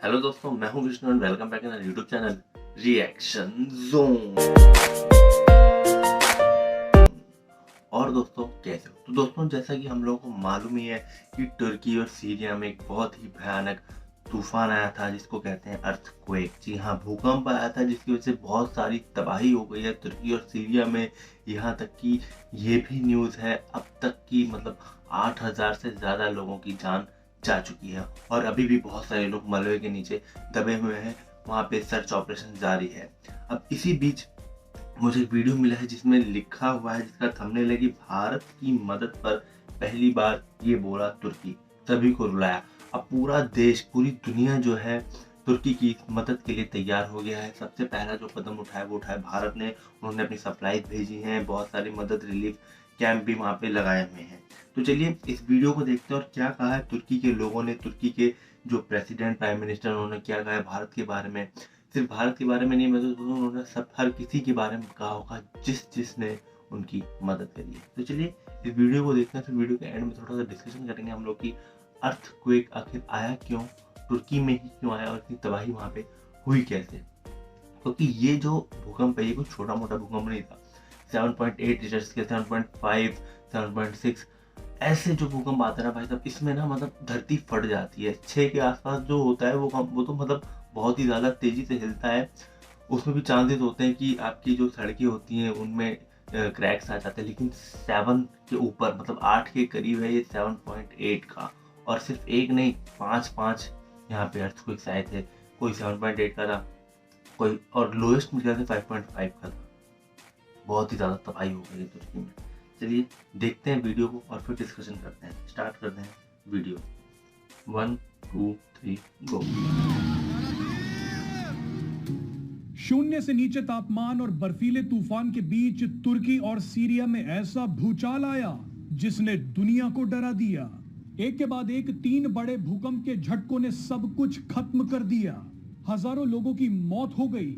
Hello दोस्तों, मैं हूं Vishnu and welcome back in our YouTube channel reaction zone. और दोस्तों कैसे हो? तो दोस्तों जैसा कि हम लोगों को मालूम ही है कि तुर्की और सीरिया में एक बहुत ही भयानक तूफान आया था जिसको कहते हैं अर्थक्वेक। जी हाँ, भूकंप आया था जिसकी वजह से बहुत सारी तबाही हो गई है तुर्की और सीरिया में। यहाँ तक कि ये भी न्यूज़ है अब तक की 8,000 से ज़्यादा लोगों की जान जा चुकी है और अभी भी बहुत सारे लोग मलबे के नीचे दबे हुए हैं। वहाँ पे सर्च ऑपरेशन जारी है। अब इसी बीच मुझे एक वीडियो मिला है जिसमें लिखा हुआ है, जिसका थंबनेल है कि भारत की मदद पर पहली बार ये बोला तुर्की, सभी को रुलाया। अब पूरा देश, पूरी दुनिया जो है तुर्की की मदद के लिए तैयार हो गया है। सबसे पहला जो कदम उठाया वो उठाया भारत ने। उन्होंने अपनी सप्लाई भेजी हैं, बहुत सारी मदद रिलीफ कैंप भी वहाँ पे लगाए हुए हैं। तो चलिए इस वीडियो को देखते हैं और क्या कहा है तुर्की के लोगों ने, तुर्की के जो प्रेसिडेंट, प्राइम मिनिस्टर, उन्होंने क्या कहा है भारत के बारे में। सिर्फ भारत के बारे में नहीं, मैं तो उन्होंने सब हर किसी के बारे में कहा होगा जिसने उनकी मदद करी है। तो चलिए इस वीडियो को देखते हैं, फिर वीडियो के एंड में थोड़ा सा डिस्कशन करेंगे हम लोग की अर्थक्वेक आखिर आया क्यों, तुर्की में ही क्यों आया और इतनी तबाही वहाँ पे हुई कैसे। क्योंकि ये जो भूकंप है ये कोई छोटा मोटा भूकंप नहीं था। 7.8 रिक्टर के, 7.5, 7.6 ऐसे जो भूकंप आते हैं ना भाई साहब, इसमें ना धरती फट जाती है। 6 के आसपास जो होता है वो तो बहुत ही ज़्यादा तेज़ी से हिलता है। उसमें भी चांसेस होते हैं कि आपकी जो सड़कें होती हैं उनमें क्रैक्स आ जाते हैं। लेकिन 7 के ऊपर 8 के करीब है ये 7.8 का, और सिर्फ एक नहीं 5 यहाँ पे अर्थक्वेक्स आए थे। कोई 7.8 का था, कोई और लोएस्ट में 5.5 का था। बहुत ही ज़्यादा तबाही हो गई तुर्की में। चलिए देखते हैं वीडियो को और फिर डिस्कशन करते हैं। स्टार्ट करते हैं वीडियो। 1 2 3 गो। शून्य से नीचे तापमान और बर्फीले तूफान के बीच तुर्की और सीरिया में ऐसा भूचाल आया जिसने दुनिया को डरा दिया। एक के बाद एक 3 बड़े भूकंप के झटकों ने सब कुछ खत्म कर दिया। हजारों लोगों की मौत हो गई।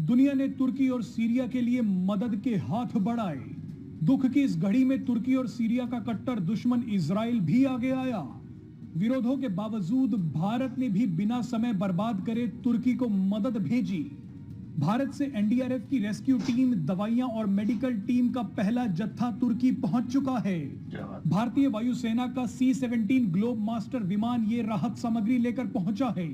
दुनिया ने तुर्की और सीरिया के लिए मदद के हाथ बढ़ाए। दुख की इस घड़ी में तुर्की और सीरिया का कट्टर दुश्मन इजराइल भी आगे आया। विरोधों के बावजूद भारत ने भी बिना समय बर्बाद करे तुर्की को मदद भेजी। भारत से एनडीआरएफ की रेस्क्यू टीम, दवाइयां और मेडिकल टीम का पहला जत्था तुर्की पहुंच चुका है। भारतीय वायुसेना का C-17 ग्लोब मास्टर विमान ये राहत सामग्री लेकर पहुंचा है।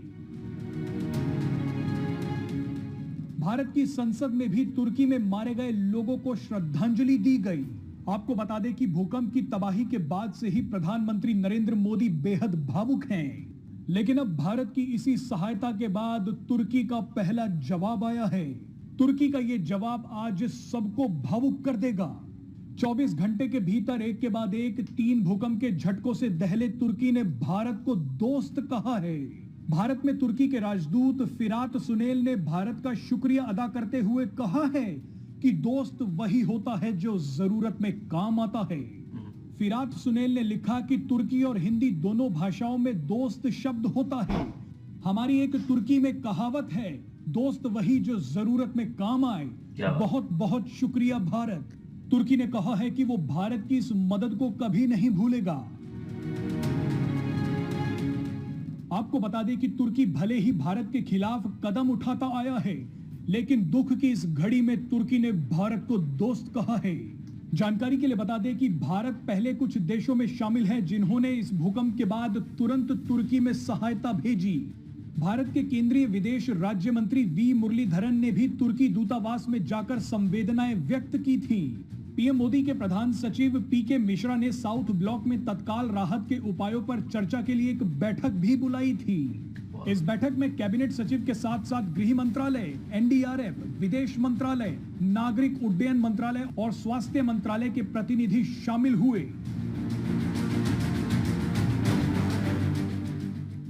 भारत की संसद में भी तुर्की में मारे गए लोगों को श्रद्धांजलि दी गई। आपको बता दें कि भूकंप की तबाही के बाद से ही प्रधानमंत्री नरेंद्र मोदी बेहद भावुक हैं। लेकिन अब भारत की इसी सहायता के बाद तुर्की का पहला जवाब आया है। तुर्की का ये जवाब आज सबको भावुक कर देगा। 24 घंटे के भीतर एक के बाद एक 3 भूकंप के झटकों से दहले तुर्की ने भारत को दोस्त कहा है। भारत में तुर्की के राजदूत फिरात सुनेल ने भारत का शुक्रिया अदा करते हुए कहा है कि दोस्त वही होता है जो जरूरत में काम आता है। फिरात सुनेल ने लिखा कि तुर्की और हिंदी दोनों भाषाओं में दोस्त शब्द होता है। हमारी एक तुर्की में कहावत है, दोस्त वही जो जरूरत में काम आए। बहुत बहुत शुक्रिया भारत। तुर्की ने कहा है कि वो भारत की इस मदद को कभी नहीं भूलेगा। आपको बता दें कि तुर्की भले ही भारत के खिलाफ कदम उठाता आया है, लेकिन दुख की इस घड़ी में तुर्की ने भारत को दोस्त कहा है। जानकारी के लिए बता दें कि भारत पहले कुछ देशों में शामिल है जिन्होंने इस भूकंप के बाद तुरंत तुर्की में सहायता भेजी। भारत के केंद्रीय विदेश राज्य मंत्री वी मुरलीधरन ने भी तुर्की दूतावास में जाकर संवेदनाएं व्यक्त की थी। पीएम मोदी के प्रधान सचिव पीके मिश्रा ने साउथ ब्लॉक में तत्काल राहत के उपायों पर चर्चा के लिए एक बैठक भी बुलाई थी। इस बैठक में कैबिनेट सचिव के साथ साथ गृह मंत्रालय, एनडीआरएफ, विदेश मंत्रालय, नागरिक उड्डयन मंत्रालय और स्वास्थ्य मंत्रालय के प्रतिनिधि शामिल हुए।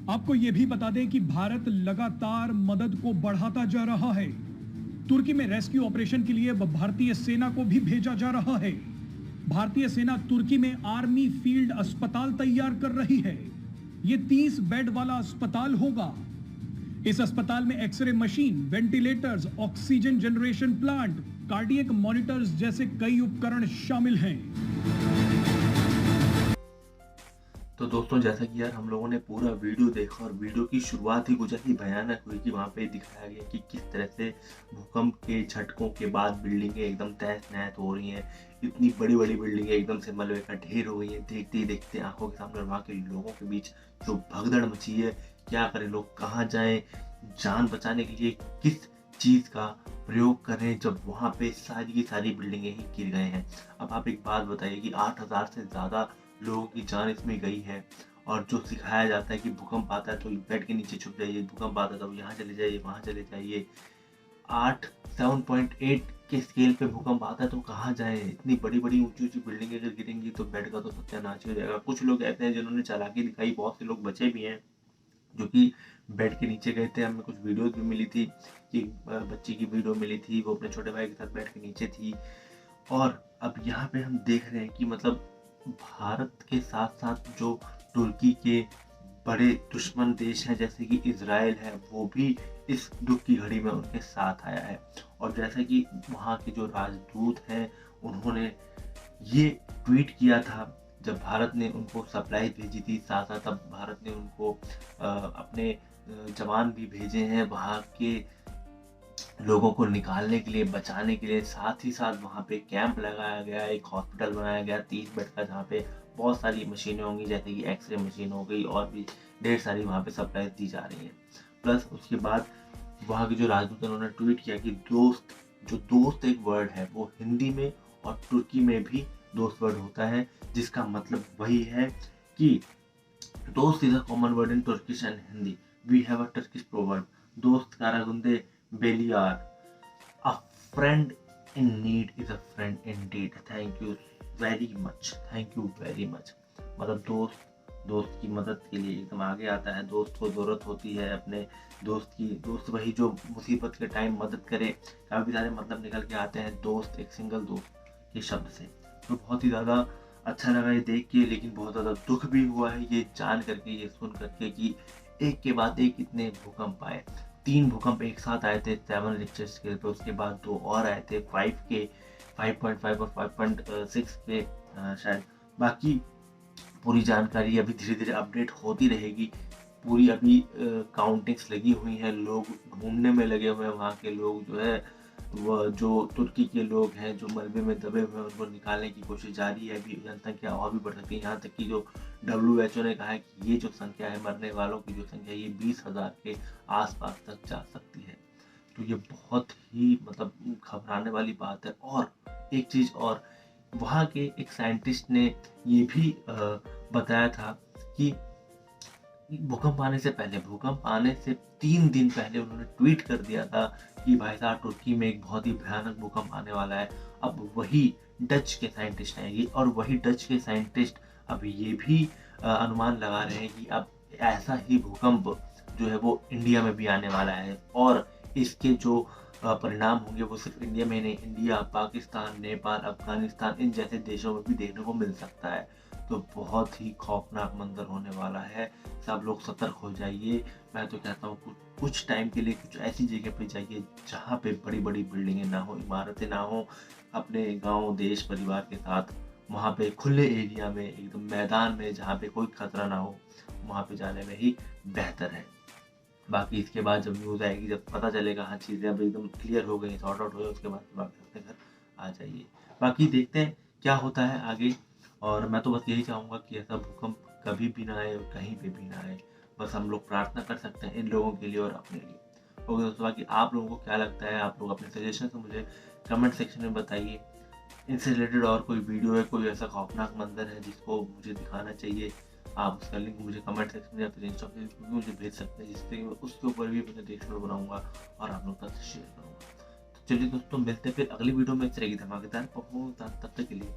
आपको यह भी बता दें कि भारत लगातार मदद को बढ़ाता जा रहा है। तुर्की में रेस्क्यू ऑपरेशन के लिए भारतीय सेना को भी भेजा जा रहा है। भारतीय सेना तुर्की में आर्मी फील्ड अस्पताल तैयार कर रही है। ये 30 बेड वाला अस्पताल होगा। इस अस्पताल में x ray machine, ventilators, oxygen generation plant, cardiac monitors जैसे कई उपकरण शामिल हैं। तो दोस्तों जैसा कि यार हम लोगों ने पूरा वीडियो देखा और वीडियो की शुरुआत ही कुछ ऐसी भयानक हुई कि वहाँ पे दिखाया गया कि किस तरह से भूकंप के झटकों के बाद बिल्डिंगें एकदम तहस-नहस हो रही हैं। इतनी बड़ी-बड़ी बिल्डिंगें एकदम से मलबे का ढेर हो गई हैं। देखते ही देखते आँखों के सामने वहाँ के लोगों के बीच जो भगदड़ मची है, क्या करें लोग, कहाँ जाएँ? जान बचाने के लिए किस चीज़ का प्रयोग करें जब वहाँ पे सारी की सारी बिल्डिंगें ही गिर गए हैं। अब आप एक बात बताइए कि 8,000 से ज़्यादा लोगों की जान इसमें गई है और जो सिखाया जाता है कि भूकंप आता है तो बेड के नीचे छुप जाइए, भूकंप आता है तो यहाँ चले जाइए, वहाँ चले जाइए। 7.8 के स्केल पे भूकंप आता है तो कहाँ जाएँ? इतनी बड़ी-बड़ी ऊँची-ऊँची बिल्डिंगें अगर गिरेंगी तो बेड का तो सत्यानाश ही हो जाएगा। कुछ लोग ऐसे हैं जिन्होंने चालाकी दिखाई, बहुत से लोग बचे भी हैं, जो कि बेड के नीचे गए थे। हमें कुछ वीडियोज़ भी मिली थी कि बच्ची की वीडियो मिली थी, वो अपने छोटे भाई के साथ बेड के नीचे थी। और अब यहाँ पे हम देख रहे हैं कि मतलब भारत के साथ-साथ जो तुर्की के बड़े दुश्मन देश हैं जैसे कि इज़राइल है, वो भी इस दुःख की घड़ी में उनके साथ आया है। और जैसा कि वहाँ के जो राजदूत हैं, उन्होंने ये ट्वीट किया था जब भारत ने उनको सप्लाई भेजी थी, साथ-साथ अब भारत ने उनको अपने जवान भी भेजे हैं वहाँ के लोगों को निकालने के लिए, बचाने के लिए। साथ ही साथ वहाँ पे कैंप लगाया गया, एक हॉस्पिटल बनाया गया 30 बेड का, जहाँ पे बहुत सारी मशीनें होंगी जैसे कि एक्स-रे मशीन हो गई और भी ढेर सारी वहाँ पे सप्लाई दी जा रही हैं। प्लस उसके बाद वहाँ के जो राजदूत हैं उन्होंने ट्वीट किया कि दोस्त, जो दोस्त एक वर्ड है वो हिंदी में और तुर्की में भी दोस्त वर्ड होता है, जिसका मतलब वही है कि दोस्त is a common word in Turkish and Hindi. We have a Turkish proverb. Dost karagunde beliyar. A friend in need is a friend indeed. Thank you very much. Thank you very much. मतलब दोस्त की मदद के लिए एकदम आगे आता है। दोस्त को ज़रूरत होती है अपने दोस्त की। दोस्त वही जो मुसीबत के टाइम मदद करे। काफ़ी सारे मतलब निकल के आते हैं दोस्त, एक सिंगल दोस्त के शब्द से। तो बहुत ही ज़्यादा अच्छा लगा ये देख के, लेकिन बहुत ज़्यादा दुख भी हुआ है ये जान करके, ये सुन करके कि एक के बाद एक इतने भूकंप आए। 3 भूकंप एक साथ आए थे 7 रिक्टर स्केल पे, उसके बाद 2 और आए थे 5 के, 5.5 और 5.6 के शायद। बाकी पूरी जानकारी अभी धीरे-धीरे अपडेट होती रहेगी। पूरी अभी काउंटिंग्स लगी हुई हैं, लोग ढूँढने में लगे हुए हैं, वहाँ के लोग जो है वह जो तुर्की के लोग हैं जो मलबे में दबे हुए हैं उनको निकालने की कोशिश जारी है। अभी जनसंख्या और भी बढ़ सकती है, यहाँ तक कि जो WHO ने कहा है कि ये जो संख्या है, मरने वालों की जो संख्या है, ये 20,000 के आसपास तक जा सकती है। तो ये बहुत ही मतलब घबराने वाली बात है। और एक चीज़ और, वहाँ के एक साइंटिस्ट ने ये भी बताया था कि भूकंप आने से 3 दिन पहले उन्होंने ट्वीट कर दिया था कि भाई साहब तुर्की में एक बहुत ही भयानक भूकंप आने वाला है। अब वही डच के साइंटिस्ट हैं ये, और वही डच के साइंटिस्ट अब ये भी अनुमान लगा रहे हैं कि अब ऐसा ही भूकंप जो है वो इंडिया में भी आने वाला है, और इसके जो परिणाम होंगे वो सिर्फ इंडिया में नहीं, इंडिया, पाकिस्तान, नेपाल, अफगानिस्तान, इन जैसे देशों में भी देखने को मिल सकता है। तो बहुत ही खौफनाक मंजर होने वाला है। सब लोग सतर्क हो जाइए। मैं तो कहता हूँ कुछ टाइम के लिए कुछ ऐसी जगह पे जाइए जहाँ पे बड़ी-बड़ी बिल्डिंगें ना हो, इमारतें ना हो, अपने गाँव, देश, परिवार के साथ वहाँ पे खुले एरिया में, एकदम मैदान में जहाँ पे कोई खतरा ना हो, वहाँ पे जाने में ही बेहतर है। बाकी इसके बाद जब न्यूज़ आएगी, जब पता चलेगा हाँ चीज़ें अब एकदम क्लियर हो गई, सॉर्ट आउट हो गई, उसके बाद वापस अपने घर आ जाइए। बाकी देखते हैं क्या होता है आगे। और मैं तो बस यही चाहूँगा कि ऐसा भूकंप कभी भी ना आए और कहीं पे भी ना आए। बस हम लोग प्रार्थना कर सकते हैं इन लोगों के लिए और अपने लिए। ओके दोस्तों, बाकी आप लोगों को क्या लगता है? आप लोग अपने सजेशन मुझे कमेंट सेक्शन में बताइए। इनसे रिलेटेड और कोई वीडियो है, कोई ऐसा खौफनाक मंजर है जिसको मुझे दिखाना चाहिए, आप उसका लिंक मुझे कमेंट सेक्शन में या फिर इंस्टा पे भी मुझे भेज सकते हैं, जिससे उसके ऊपर भी मैं रिएक्शन बनाऊंगा और आप लोग तक शेयर करूँगा। तो चलिए दोस्तों, मिलते हैं फिर अगली वीडियो में। इस तरह की धमाकेदार परफॉर्मेंस, तब तक के लिए